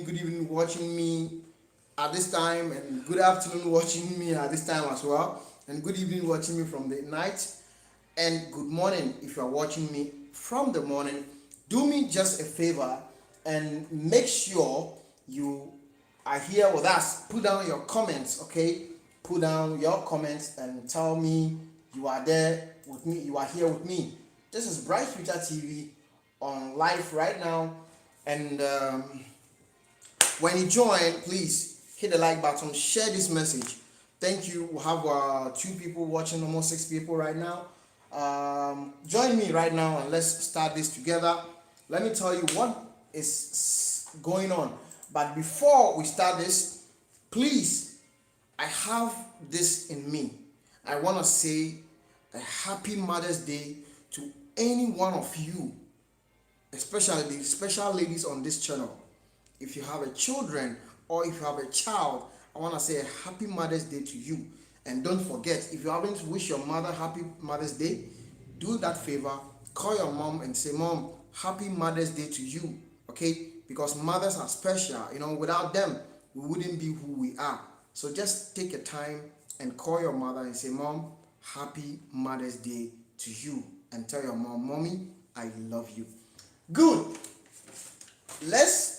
good evening watching me at this time, and good afternoon watching me at this time as well, and good evening watching me from the night, and good morning if you are watching me from the morning. Do me just a favor and make sure you are here with us. Put down your comments, okay? Put down your comments and tell me you are there with me, you are here with me. This is Bright Future TV on live right now, and when you join, please hit the like button, share this message. Thank you. We have 2 people watching, almost 6 people right now. Join me right now and let's start this together. Let me tell you what is going on. But before we start this, please, I have this in me. I want to say a happy Mother's Day to any one of you, especially the special ladies on this channel. If you have a children or if you have a child, I want to say a happy Mother's Day to you. And don't forget, if you haven't wished your mother happy Mother's Day, do that favor. Call your mom and say, Mom, happy Mother's Day to you. Okay? Because mothers are special. Without them, we wouldn't be who we are. So just take a time and call your mother and say, Mom, happy Mother's Day to you. And tell your mom, Mommy, I love you. Good. Let's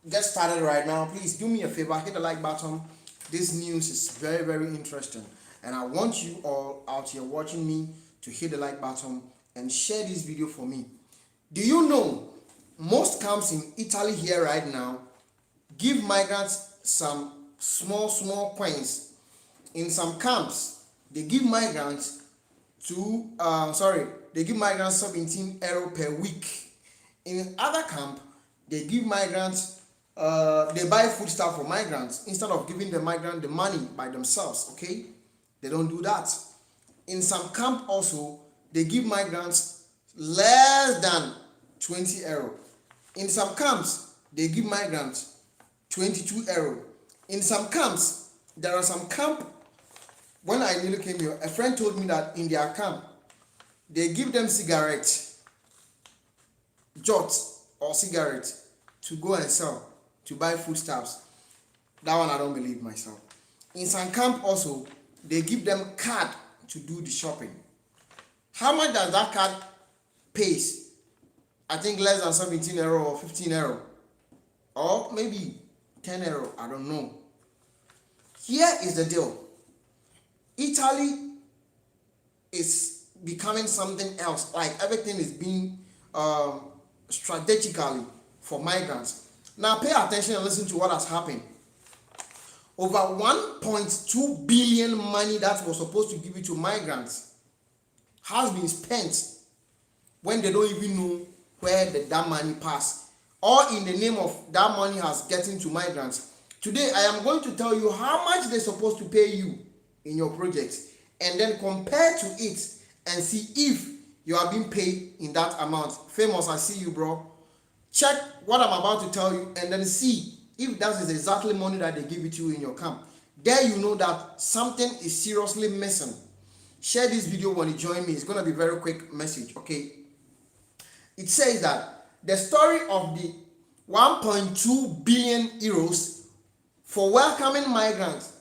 get started right now. Please do me a favor, hit the like button. This news is very, very interesting, and I want you all out here watching me to hit the like button and share this video for me. Do you know most camps in Italy here right now give migrants some small coins? In some camps they give migrants they give migrants 17 euro per week. In other camp they give migrants they buy food stuff for migrants instead of giving the migrant the money by themselves. Okay, they don't do that. In some camp also they give migrants less than 20 euro. In some camps they give migrants 22 euro. In some camps, there are some camp, when I newly came here, a friend told me that in their camp they give them cigarettes, jots or cigarettes to go and sell, to buy foodstuffs. That one I don't believe myself. In some camp also, they give them card to do the shopping. How much does that card pays? I think less than 17 euro or 15 euro. Or maybe 10 euro, I don't know. Here is the deal. Italy is becoming something else. Like everything is being strategically for migrants. Now pay attention and listen to what has happened. Over 1.2 billion money that was supposed to give it to migrants has been spent when they don't even know where that money passed, or in the name of that money has getting to migrants. Today I am going to tell you how much they're supposed to pay you in your project, and then compare to it and see if you are being paid in that amount. Famous, I see you, bro. Check what I'm about to tell you and then see if that is exactly money that they give it to you in your camp. There you know that something is seriously missing. Share this video when you join me. It's going to be a very quick message, okay? It says that the story of the 1.2 billion euros for welcoming migrants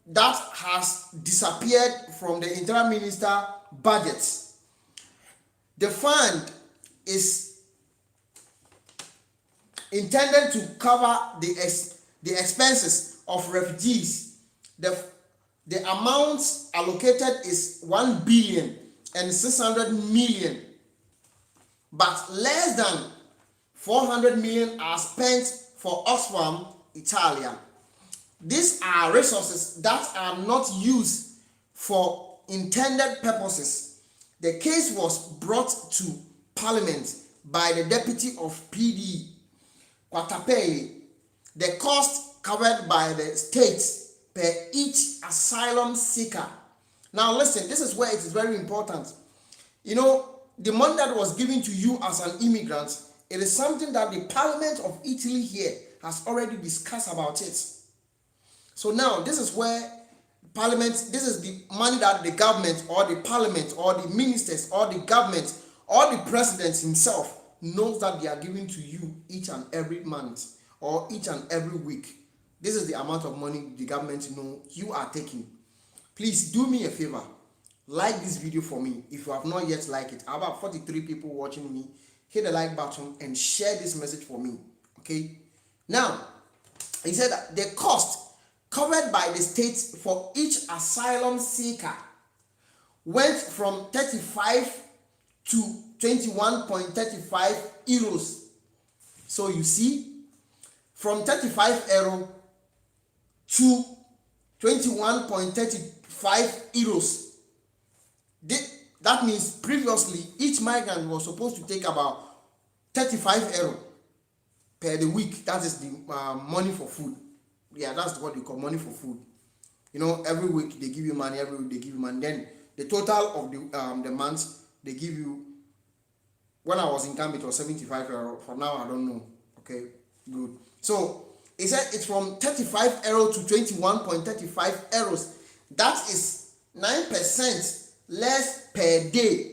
that has disappeared from the interior minister budget. The fund is intended to cover the expenses of refugees. The amount allocated is 1 billion and 600 million, but less than 400 million are spent for Oxfam, Italia. These are resources that are not used for intended purposes. The case was brought to Parliament by the Deputy of PD, Quatapay. The cost covered by the states per each asylum seeker. Now listen, this is where it is very important. The money that was given to you as an immigrant, it is something that the Parliament of Italy here has already discussed about it. So now this is where Parliament, this is the money that the government or the Parliament or the ministers or the government or the president himself knows that they are giving to you each and every month or each and every week. This is the amount of money the government know you are taking. Please do me a favor, like this video for me if you have not yet liked it. About 43 people watching me. Hit the like button and share this message for me. Okay, now he said that the cost covered by the state for each asylum seeker went from 35 to 21.35 euros. So you see, from 35 euro to 21.35 euros. That means previously each migrant was supposed to take about 35 euro per the week. That is the money for food. Yeah, that's what they call money for food. You know, every week they give you money, every week they give you money. Then the total of the month they give you. When I was in camp, it was 75 euro. For now, I don't know. Okay, good. So it said it's from 35 euro to 21.35 euros. That is 9% less per day.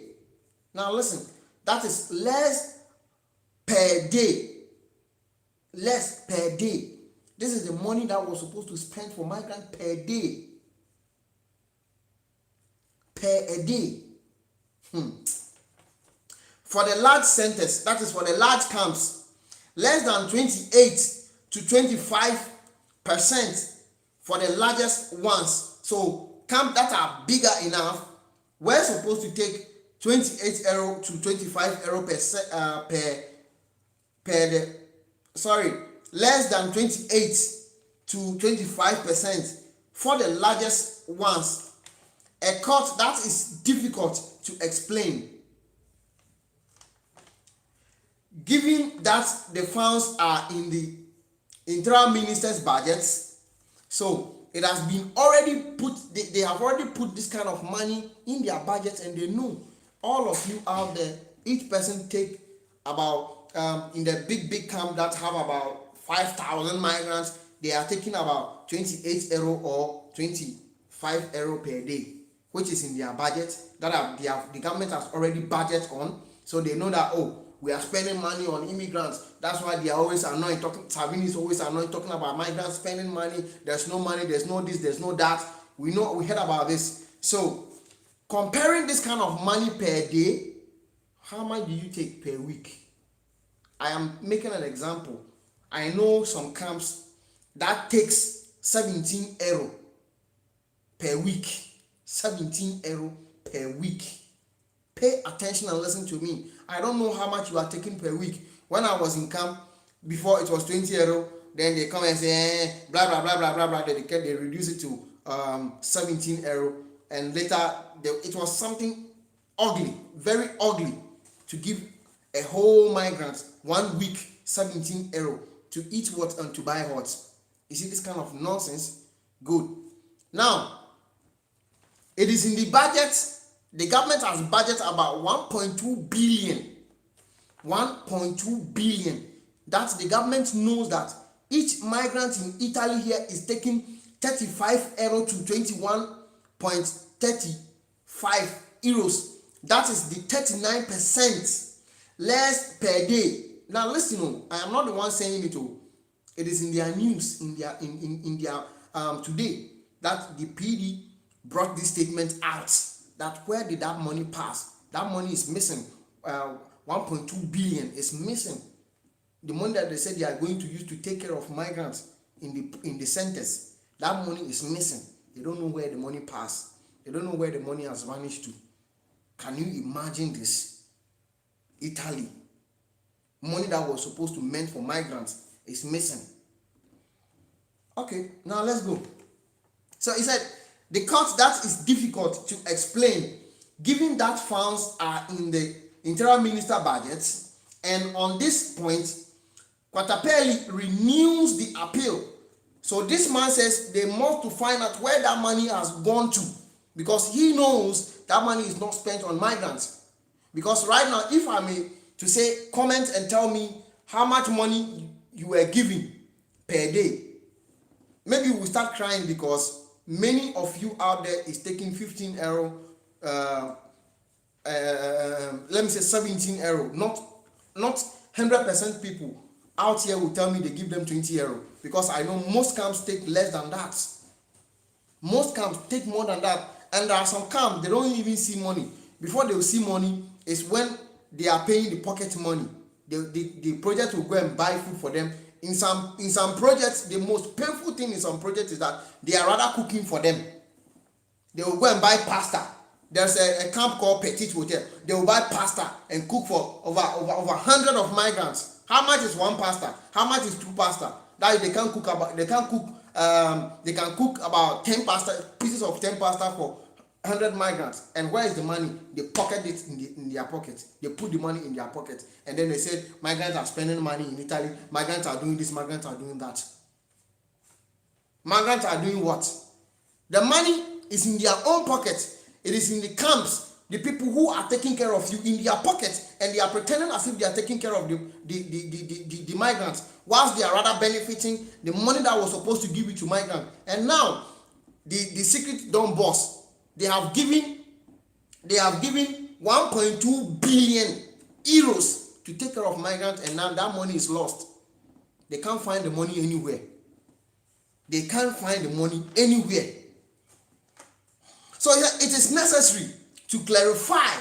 Now listen, that is less per day. Less per day. This is the money that was supposed to spend for migrants per day. Per a day. For the large centers, that is for the large camps, less than 28 to 25% for the largest ones. So camps that are bigger enough, we're supposed to take 28 euro to 25 euro less than 28 to 25% for the largest ones. A cost that is difficult to explain, given that the funds are in the interior minister's budgets. So it has been already put, they have already put this kind of money in their budget, and they know all of you out there, each person take about in the big camp that have about 5,000 migrants, they are taking about 28 euro or 25 euro per day, which is in their budget that the government has already budget on. So they know that, oh, we are spending money on immigrants. That's why they are always annoyed. Savini is always annoyed talking about migrants spending money. There's no money, there's no this, there's no that. We heard about this. So comparing this kind of money per day, how much do you take per week? I am making an example. I know some camps that takes 17 euro per week. 17 euro per week. Pay attention and listen to me. I don't know how much you are taking per week. When I was in camp, before it was 20 euro, then they come and say, blah, blah, blah, blah, blah, blah. They reduce it to 17 euro. And later, it was something ugly, very ugly, to give a whole migrant 1 week 17 euro to eat what and to buy what. You see this kind of nonsense? Good. Now, it is in the budget. The government has budgeted about 1.2 billion. 1.2 billion. That the government knows that each migrant in Italy here is taking 35 euro to 21.35 euros. That is the 39% less per day. Now listen, I am not the one saying it. It is in their news, in their today, that the PD brought this statement out. That where did that money pass? That money is missing. 1.2 billion is missing. The money that they said they are going to use to take care of migrants in the centers, that money is missing. They don't know where the money passed. They don't know where the money has vanished to. Can you imagine this? Italy, money that was supposed to meant for migrants is missing. Okay, now let's go. So he said, the cost that is difficult to explain, given that funds are in the interior minister budget, and on this point, Quatapelli renews the appeal. So this man says they must to find out where that money has gone to, because he knows that money is not spent on migrants. Because right now, if I may to say, comment and tell me how much money you were giving per day, maybe we'll start crying, because many of you out there is taking 15 euro, let me say 17 euro, not not 100% people out here will tell me they give them 20 euro, because I know most camps take less than that. Most camps take more than that, and there are some camps they don't even see money. Before they will see money is when they are paying the pocket money. The project will go and buy food for them. In some projects, the most painful thing in some projects is that they are rather cooking for them. They will go and buy pasta. There's a camp called Petit Hotel. They will buy pasta and cook for over 100 of migrants. How much is one pasta? How much is two pasta? That is, they can cook about 10 pasta, pieces of 10 pasta for 100 migrants. And where is the money? They pocket it in their pocket. They put the money in their pocket, and then they said migrants are spending money in Italy. Migrants are doing this. Migrants are doing that. Migrants are doing what? The money is in their own pocket. It is in the camps, the people who are taking care of you, in their pocket, and they are pretending as if they are taking care of the migrants, whilst they are rather benefiting the money that was supposed to give it to migrants. And now the secret don't boss. They have given 1.2 billion euros to take care of migrants, and now that money is lost. They can't find the money anywhere. They can't find the money anywhere. So it is necessary to clarify.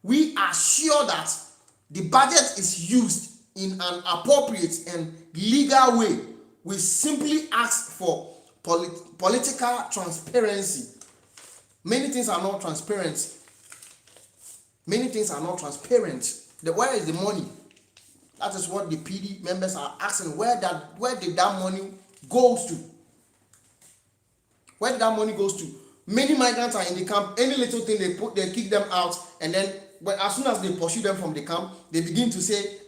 We are sure that the budget is used in an appropriate and legal way. We simply ask for political transparency. Many things are not transparent. Where is the money? That is what the PD members are asking. Where did that money goes to? Where did that money goes to? Many migrants are in the camp. Any little thing they kick them out, and then as soon as they pursue them from the camp, they begin to say,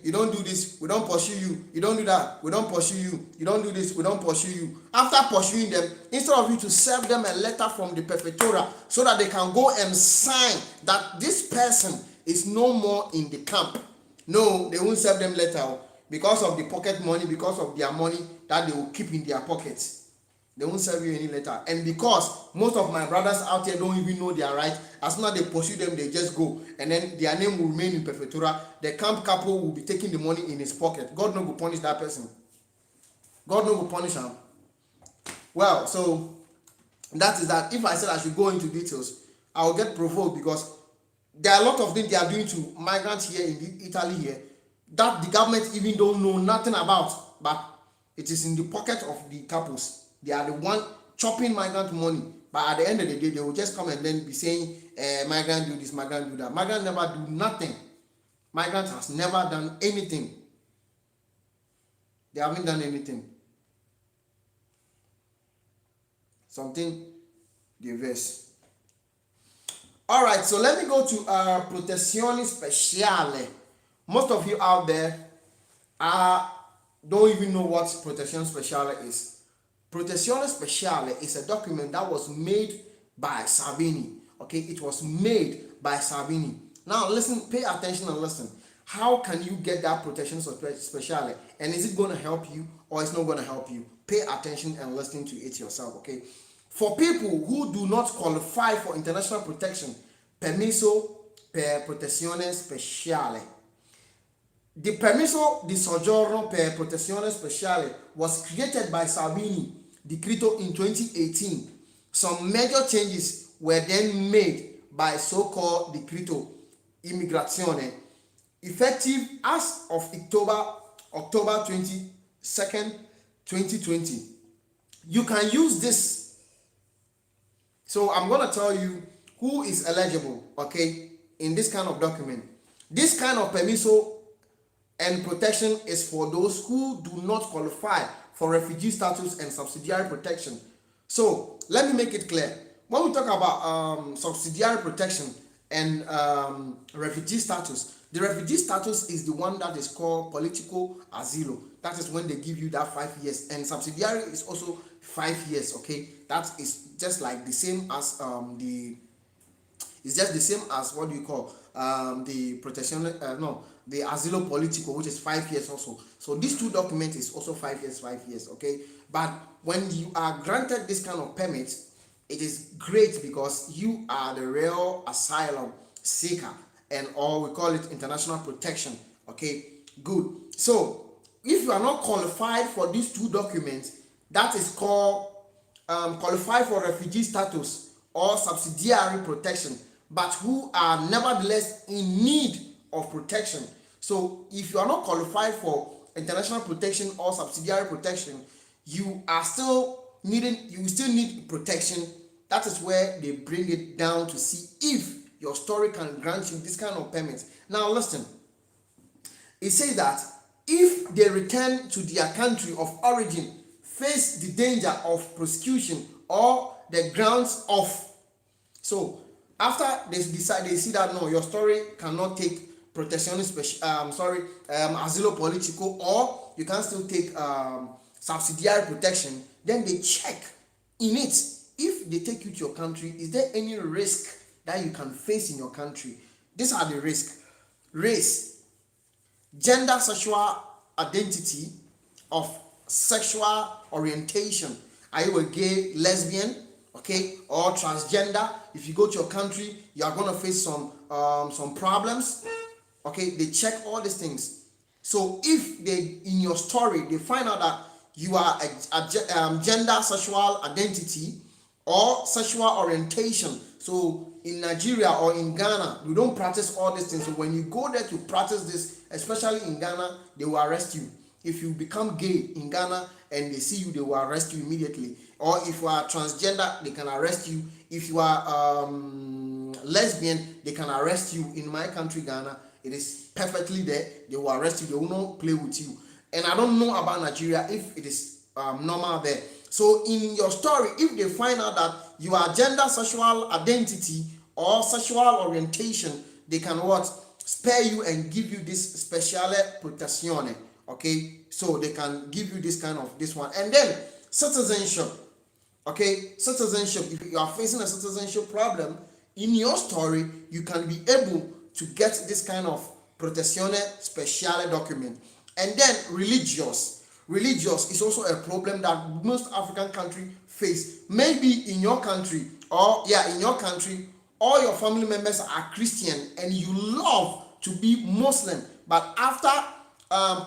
you don't do this, we don't pursue you. You don't do that, we don't pursue you. You don't do this, we don't pursue you. After pursuing them, instead of you to serve them a letter from the prefectura so that they can go and sign that this person is no more in the camp. No, they won't serve them letter because of the pocket money, because of their money that they will keep in their pockets. They won't serve you any letter. And because most of my brothers out here don't even know their right, as soon as they pursue them, they just go. And then their name will remain in prefectura. The camp couple will be taking the money in his pocket. God no will punish that person. God no will punish him. Well, so that is that. If I said I should go into details, I will get provoked, because there are a lot of things they are doing to migrants here in Italy here that the government even don't know nothing about. But it is in the pocket of the couples. They are the one chopping migrant money. But at the end of the day, they will just come and then be saying, migrant do this, migrant do that. Migrant never do nothing. Migrant has never done anything. They haven't done anything. Something diverse. All right, so let me go to Protezione Speciale. Most of you out there don't even know what Protezione Speciale is. Protezione Speciale is a document that was made by Salvini. Okay, it was made by Salvini. Now listen, pay attention and listen. How can you get that Protezione Speciale? And is it going to help you or it's not going to help you? Pay attention and listen to it yourself, okay? For people who do not qualify for international protection, permesso per protezione speciale. The permesso di soggiorno per protezione speciale was created by Salvini, decreto in 2018. Some major changes were then made by so-called decreto immigrazione, effective as of October 22nd, 2020. You can use this. So I'm going to tell you who is eligible, okay, in this kind of document. This kind of permiso and protection is for those who do not qualify for refugee status and subsidiary protection. So let me make it clear. When we talk about subsidiary protection and refugee status, the refugee status is the one that is called political asilo. That is when they give you that 5 years, and subsidiary is also 5 years. Okay, that is just like the same as it's just the same as what do you call the protection the asilo politico, which is 5 years also. So these two documents is also 5 years, okay? But when you are granted this kind of permit, it is great because you are the real asylum seeker and or we call it international protection. Okay, good. So if you are not qualified for these two documents, that is called qualified for refugee status or subsidiary protection, but who are nevertheless in need of protection. So if you are not qualified for international protection or subsidiary protection, you are still needing, you still need protection. That is where they bring it down to see if your story can grant you this kind of permit. Now listen, it says that if they return to their country of origin, face the danger of prosecution or the grounds of. So after they decide, they see that no, your story cannot take protezione asilo politico, or you can still take subsidiary protection, then they check in it. If they take you to your country, is there any risk that you can face in your country? These are the risks: race, gender, sexual identity, of sexual orientation. Are you a gay, lesbian, okay, or transgender? If you go to your country, you are going to face some problems. Okay, they check all these things. So if they, in your story, they find out that you are a gender, sexual identity, or sexual orientation. So in Nigeria or in Ghana, we don't practice all these things. So when you go there to practice this, especially in Ghana, they will arrest you. If you become gay in Ghana and they see you, they will arrest you immediately. Or if you are transgender, they can arrest you. If you are lesbian, they can arrest you. In my country, Ghana, it is perfectly there. They will arrest you. They will not play with you. And I don't know about Nigeria if it is normal there. So in your story, if they find out that you are gender, sexual identity, or sexual orientation, they can what? Spare you and give you this Speciale Protezione. Okay, so they can give you this kind of this one. And then citizenship. Okay, citizenship. If you are facing a citizenship problem in your story, you can be able to get this kind of Protezione Speciale document. And then religious is also a problem that most African countries face. Maybe in your country, or in your country, all your family members are Christian and you love to be Muslim, but after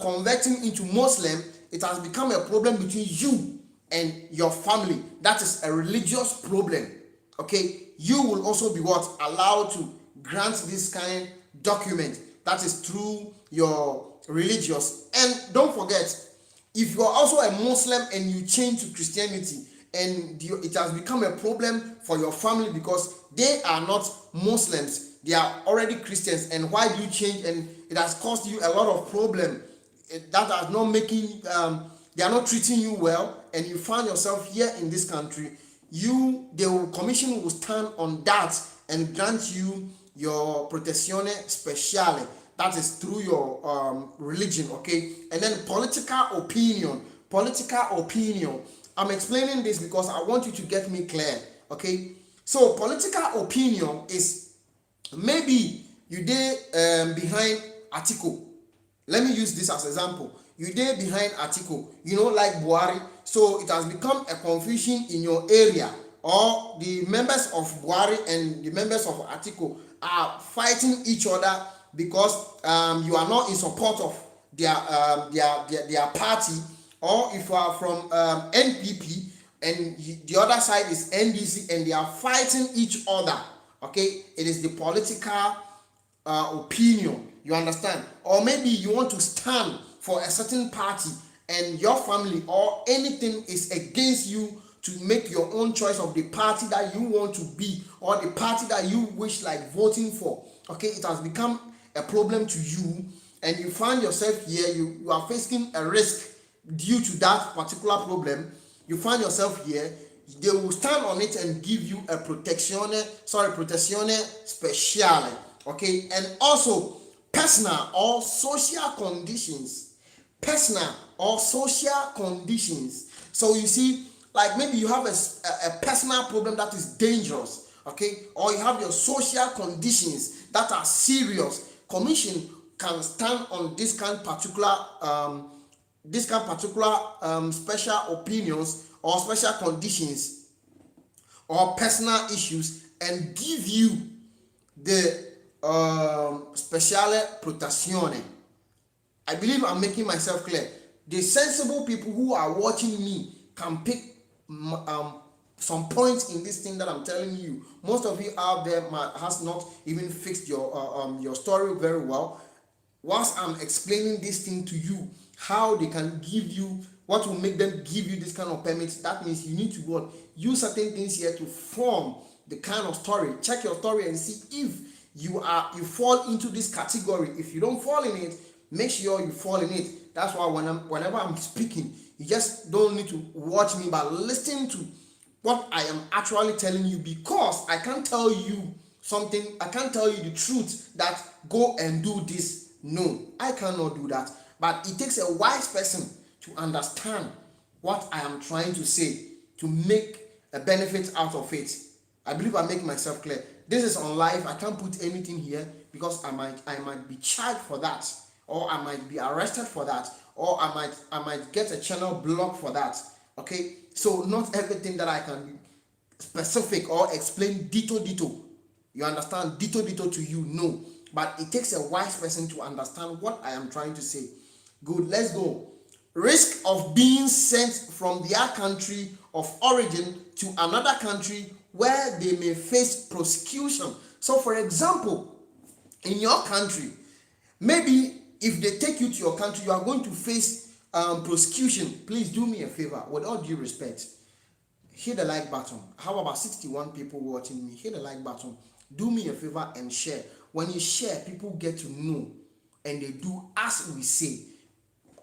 converting into Muslim, it has become a problem between you and your family. That is a religious problem. Okay, you will also be what? Allowed to grant this kind document. That is through your religious. And don't forget, if you are also a Muslim and you change to Christianity, and it has become a problem for your family because they are not Muslims, they are already Christians, and why do you change? And it has caused you a lot of problem that are not making they are not treating you well, and you find yourself here in this country, the commission will stand on that and grant you your Protezione Speciale. That is through your religion. Okay, and then political opinion. I'm explaining this because I want you to get me clear. Okay, so political opinion is maybe you dey behind article. Let me use this as example. You dey behind article, like Buhari. So it has become a confusion in your area, or the members of Buhari and the members of article are fighting each other because you are not in support of their party. Or if you are from NPP and the other side is NDC and they are fighting each other, okay, it is the political opinion. You understand? Or maybe you want to stand for a certain party and your family or anything is against you to make your own choice of the party that you want to be or the party that you wish like voting for. Okay, it has become a problem to you and you find yourself here, you are facing a risk due to that particular problem. You find yourself here, they will stand on it and give you a Protezione Speciale. Okay, and also personal or social conditions. So you see, like maybe you have a personal problem that is dangerous, okay, or you have your social conditions that are serious. Commission can stand on this kind of particular special opinions or special conditions or personal issues and give you the Speciale, Protezione. I believe I'm making myself clear. The sensible people who are watching me can pick some points in this thing that I'm telling you. Most of you out there has not even fixed your story very well. Whilst I'm explaining this thing to you, how they can give you, what will make them give you this kind of permits, that means you need to what, use certain things here to form the kind of story. Check your story and see if you fall into this category. If you don't fall in it, make sure you fall in it. That's why whenever I'm speaking, you just don't need to watch me, but listen to what I am actually telling you, because I can't tell you something, I can't tell you the truth that go and do this. No, I cannot do that. But it takes a wise person to understand what I am trying to say, to make a benefit out of it. I believe I make myself clear. This is on live. I can't put anything here because I might be charged for that, or I might be arrested for that, or I might get a channel blocked for that. Okay, so not everything that I can be specific or explain dito. You understand, dito to you, no. But it takes a wise person to understand what I am trying to say. Good, let's go. Risk of being sent from their country of origin to another country where they may face prosecution. So, for example, in your country, maybe if they take you to your country, you are going to face prosecution. Please do me a favor, with all due respect, hit the like button. How about 61 people watching me? Hit the like button. Do me a favor and share. When you share, people get to know and they do as we say.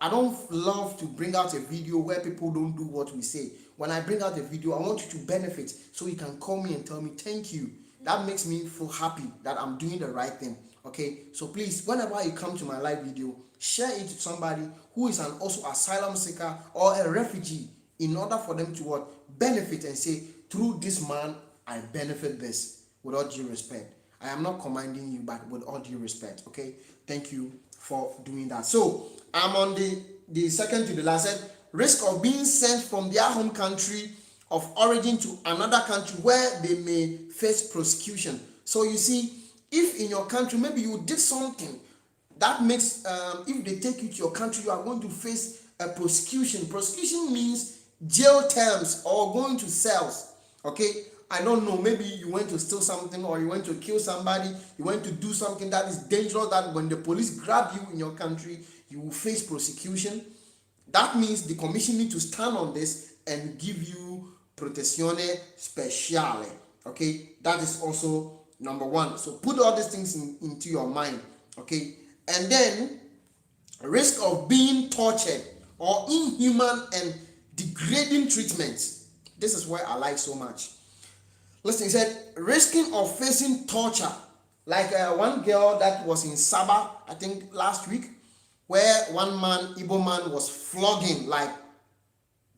I don't love to bring out a video where people don't do what we say. When I bring out a video, I want you to benefit, so you can call me and tell me thank you. That makes me feel happy that I'm doing the right thing. Okay, so please, whenever you come to my live video, share it to somebody who is also asylum seeker or a refugee, in order for them to what, benefit and say, through this man I benefit this. With all due respect, I am not commanding you, but with all due respect. Okay, thank you for doing that. So I'm on the second to the last set. Risk of being sent from their home country of origin to another country where they may face prosecution. So you see, if in your country maybe you did something that makes if they take you to your country, you are going to face a prosecution. Prosecution means jail terms or going to cells. Okay, I don't know, maybe you went to steal something, or you went to kill somebody, you went to do something that is dangerous, that when the police grab you in your country, you will face prosecution. That means the commission need to stand on this and give you Protezione Speciale. Okay, that is also number one. So put all these things into your mind. Okay, and then risk of being tortured or inhuman and degrading treatment. This is where I like so much. Listen, he said, risking of facing torture. Like one girl that was in Sabah, I think last week, where one man, Igbo man, was flogging, like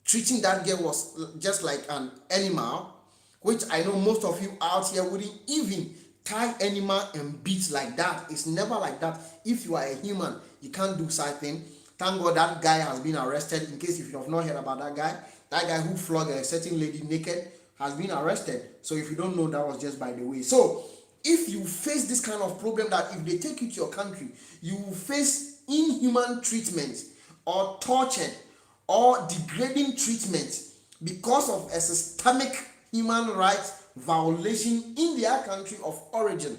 treating that girl was just like an animal, which I know most of you out here wouldn't even tie animal and beat like that. It's never like that. If you are a human, you can't do such thing. Thank God that guy has been arrested. In case if you have not heard about that guy who flogged a certain lady naked has been arrested. So if you don't know, that was just by the way. So if you face this kind of problem, that if they take you to your country, you will face inhuman treatment or tortured or degrading treatment because of a systemic human rights violation in their country of origin.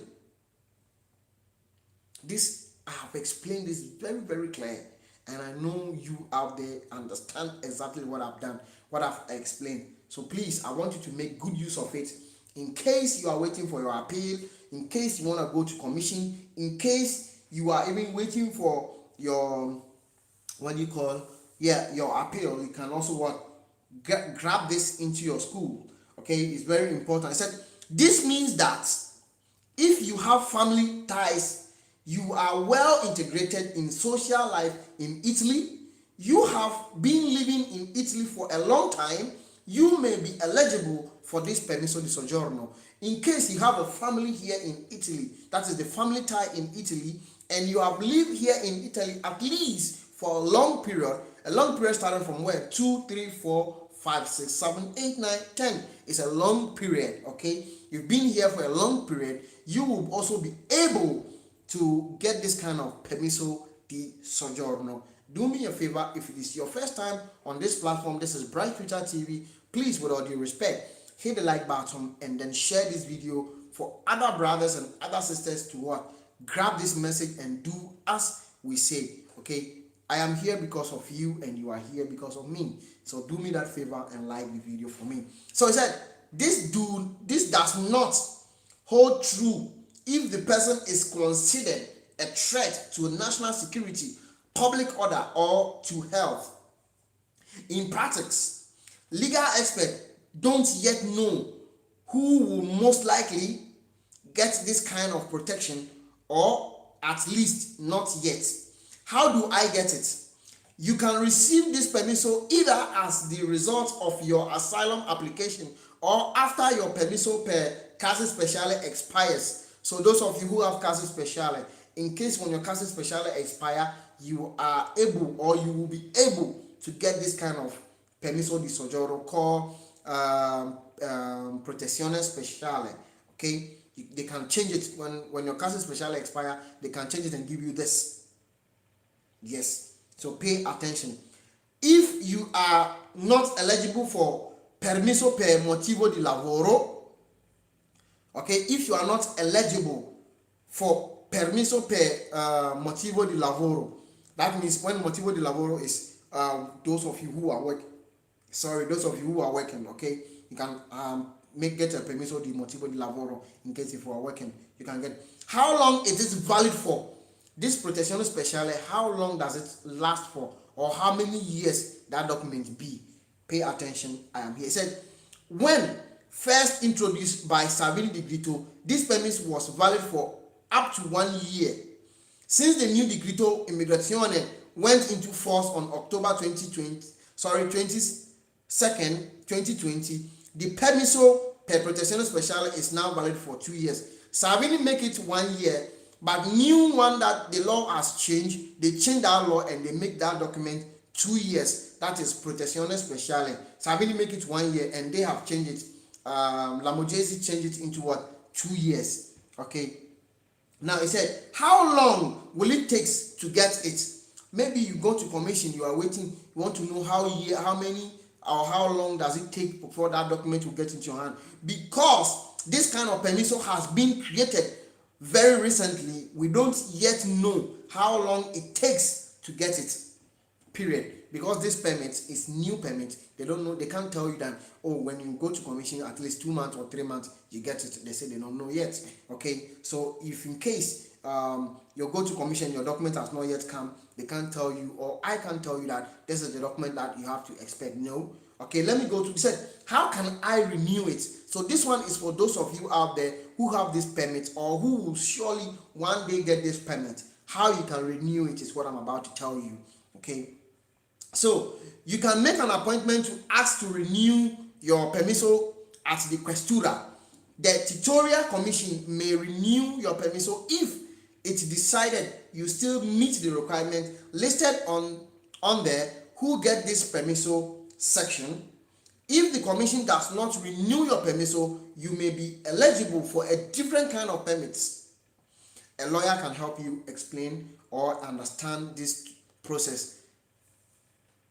This, I have explained this very, very clear, and I know you out there understand exactly what I've done, what I've explained. So please, I want you to make good use of it. In case you are waiting for your appeal, in case you want to go to commission, in case you are even waiting for your, your appeal, you can also grab this into your school. Okay, it's very important. I said this means that if you have family ties, you are well integrated in social life in Italy, you have been living in Italy for a long time, you may be eligible for this permesso di soggiorno. In case you have a family here in Italy, that is the family tie in Italy, and you have lived here in Italy at least for a long period starting from where? 2, 3, 4, 5, 6, 7, 8, 9, 10. It's a long period, okay? You've been here for a long period. You will also be able to get this kind of permiso di soggiorno. Do me a favor, if it is your first time on this platform, this is Bright Future TV, please, with all due respect, hit the like button and then share this video for other brothers and other sisters to what? Grab this message and do as we say, okay? I am here because of you and you are here because of me. So do me that favor and like the video for me. So he said, this does not hold true if the person is considered a threat to national security, public order, or to health. In practice, legal experts don't yet know who will most likely get this kind of protection, or at least not yet. How do I get it? You can receive this permiso either as the result of your asylum application or after your permiso per caso speciale expires. So those of you who have caso speciale, in case when your caso speciale expire, you are able or you will be able to get this kind of permiso di soggiorno called Protezione Speciale. Okay, they can change it when your caso speciale expire. They can change it and give you this. Yes, so pay attention. If you are not eligible for permiso per motivo di lavoro, okay, if you are not eligible for permiso per motivo di lavoro, that means when motivo di lavoro is those of you who are working, okay, you can get a permiso di motivo di lavoro in case if you are working, you can get. How long it is valid for? This Protezione Speciale, how long does it last for, or how many years that document be? Pay attention, I am here. It said, when first introduced by Salvini Decreto, this permit was valid for up to 1 year. Since the new Decreto Immigrazione went into force on October 22nd, 2020, the permiso per Protezione Speciale is now valid for 2 years. Salvini make it 1 year, but new one that the law has changed, they change that law and they make that document 2 years. That is Protezione Speciale. Salvini make it 1 year and they have changed it. Lamorgese changed it into what? 2 years. Okay. Now it said, how long will it take to get it? Maybe you go to commission, you are waiting, you want to know how many or how long does it take before that document will get into your hand. Because this kind of permiso has been created very recently, we don't yet know how long it takes to get it, period. Because this permit is new permit, they don't know, they can't tell you that, oh, when you go to commission at least 2 months or 3 months, you get it. They say they don't know yet. Okay, so if in case you go to commission, your document has not yet come, they can't tell you, or I can't tell you that this is the document that you have to expect. No. Okay, let me go to, he said, how can I renew it? So this one is for those of you out there who have this permit or who will surely one day get this permit. How you can renew it is what I'm about to tell you. Okay, so you can make an appointment to ask to renew your permiso at the questura. The tutorial commission may renew your permiso if it decided you still meet the requirement listed on there who get this permiso section. If the commission does not renew your permiso, you may be eligible for a different kind of permits. A lawyer can help you explain or understand this process.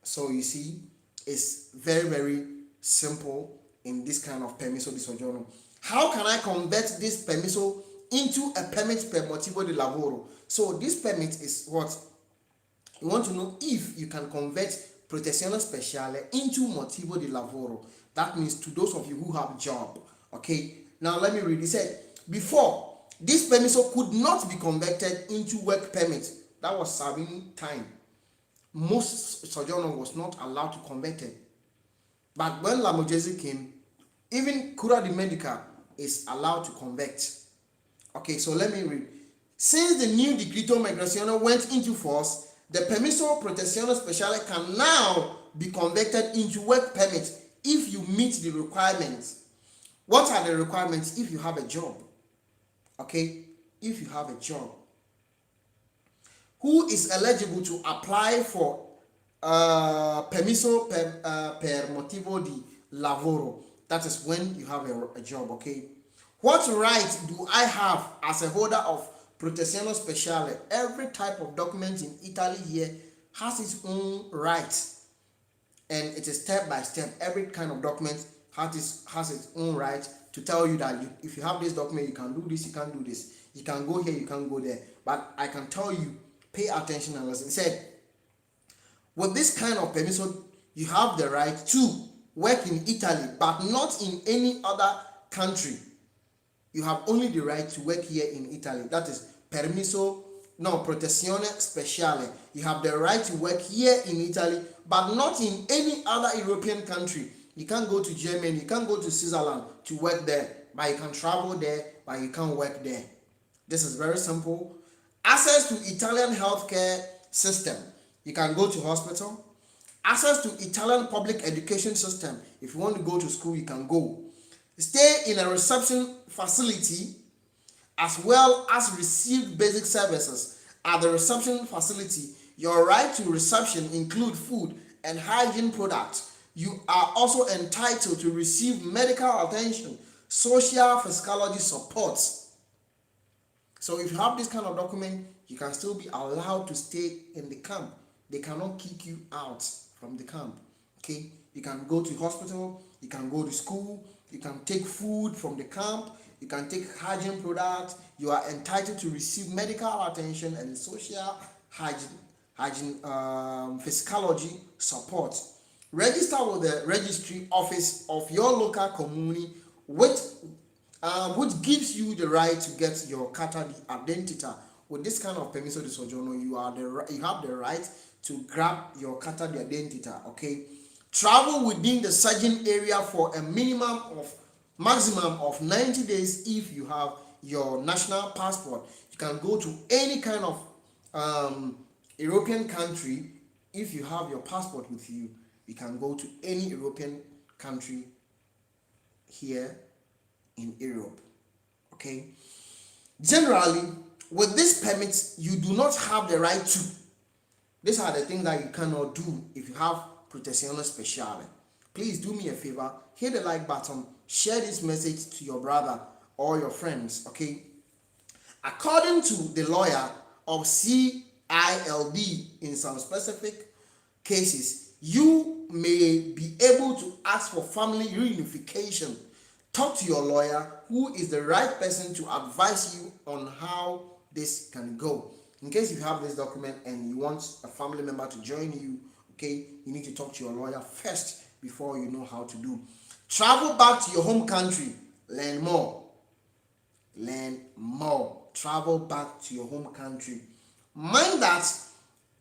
So you see, it's very, very simple in this kind of permiso di soggiorno. How can I convert this permiso into a permit per motivo di lavoro? So this permit is what you want to know, if you can convert Protezione Speciale into motivo di lavoro. That means to those of you who have job. Okay, now let me read. It said, before, this permiso could not be converted into work permit. That was Salvini time. Most sojourner was not allowed to convert it. But when Lamorgese came, even Cura di Medica is allowed to convert. Okay, so let me read. Since the new Decreto Migrazione went into force, the permiso Protezione Speciale can now be converted into work permit if you meet the requirements. What are the requirements? If you have a job. Okay, if you have a job. Who is eligible to apply for permiso per motivo di lavoro. That is when you have a job, okay? What right do I have as a holder of Protezione Speciale? Every type of document in Italy here has its own rights, and it is step by step. Every kind of document has its own right to tell you that if you have this document, you can do this, you can't do this, you can go here, you can't go there. But I can tell you, pay attention and listen. It said, with this kind of permission, you have the right to work in Italy, but not in any other country. You have only the right to work here in Italy. That is Protezione Speciale. You have the right to work here in Italy, but not in any other European country. You can't go to Germany, you can't go to Switzerland to work there, but you can travel there, but you can't work there. This is very simple. Access to Italian healthcare system. You can go to hospital. Access to Italian public education system. If you want to go to school, you can go. Stay in a reception facility as well as receive basic services at the reception facility. Your right to reception include food and hygiene products. You are also entitled to receive medical attention, social physiology support. So if you have this kind of document, you can still be allowed to stay in the camp. They cannot kick you out from the camp. Okay, you can go to hospital, you can go to school, you can take food from the camp, you can take hygiene products. You are entitled to receive medical attention and social hygiene physiology support. Register with the registry office of your local community, which gives you the right to get your carta di identità. With this kind of permesso di soggiorno, you have the right to grab your carta di identità. Okay, travel within the surgeon area for a maximum of 90 days if you have your national passport. You can go to any kind of European country. If you have your passport with you, you can go to any European country here in Europe. Okay, generally with this permit, you do not have the right to. These are the things that you cannot do if you have Protezione Speciale. Please do me a favor, hit the like button, share this message to your brother or your friends. Okay, according to the lawyer of CILD, in some specific cases, you may be able to ask for family reunification. Talk to your lawyer, who is the right person to advise you on how this can go. In case you have this document and you want a family member to join you, okay, you need to talk to your lawyer first before you know how to do. Travel back to your home country. Learn more. Travel back to your home country. Mind that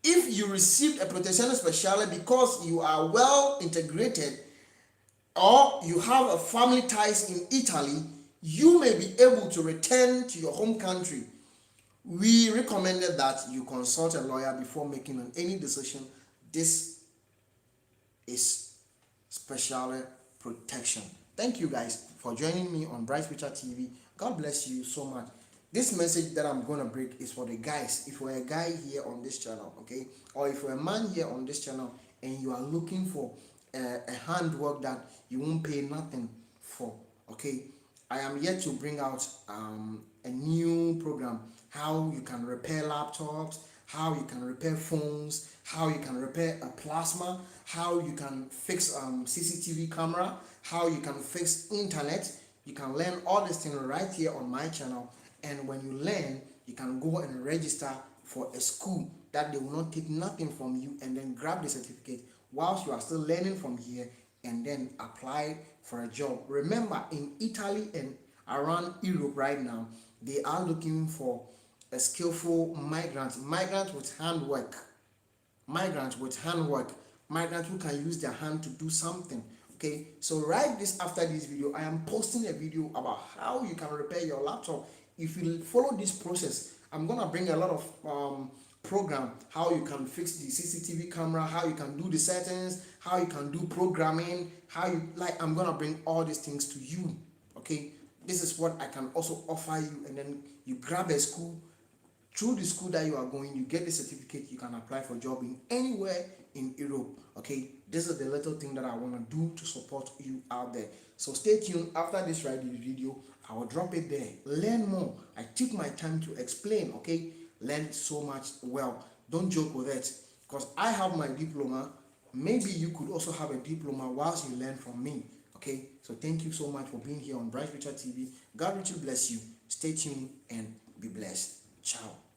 if you received a Protezione Speciale because you are well integrated or you have a family ties in Italy, you may be able to return to your home country. We recommended that you consult a lawyer before making any decision. This is Speciale protection. Thank you guys for joining me on Bright Future TV. God bless you so much. This message that I'm going to break is for the guys. If you're a guy here on this channel, okay, or if you're a man here on this channel and you are looking for a handwork that you won't pay nothing for, okay, I am here to bring out a new program, how you can repair laptops, how you can repair phones, how you can repair a plasma, how you can fix CCTV camera, how you can fix internet. You can learn all these things right here on my channel. And when you learn, you can go and register for a school that they will not take nothing from you, and then grab the certificate whilst you are still learning from here, and then apply for a job. Remember, in Italy and around Europe right now, they are looking for a skillful migrant with handwork, migrants who can use their hand to do something. Okay, so right this after this video, I am posting a video about how you can repair your laptop. If you follow this process, I'm gonna bring a lot of program, how you can fix the CCTV camera, how you can do the settings, how you can do programming, how you like. I'm gonna bring all these things to you. Okay, this is what I can also offer you, and then you grab a school, through the school that you are going, you get the certificate, you can apply for job in anywhere in Europe. Okay, this is the little thing that I want to do to support you out there. So stay tuned. After this video, I will drop it there. Learn more. I took my time to explain. Okay, learn so much. Well, don't joke with it, because I have my diploma. Maybe you could also have a diploma whilst you learn from me. Okay, so thank you so much for being here on Bright Future TV. God richly bless you. Stay tuned and be blessed. Ciao.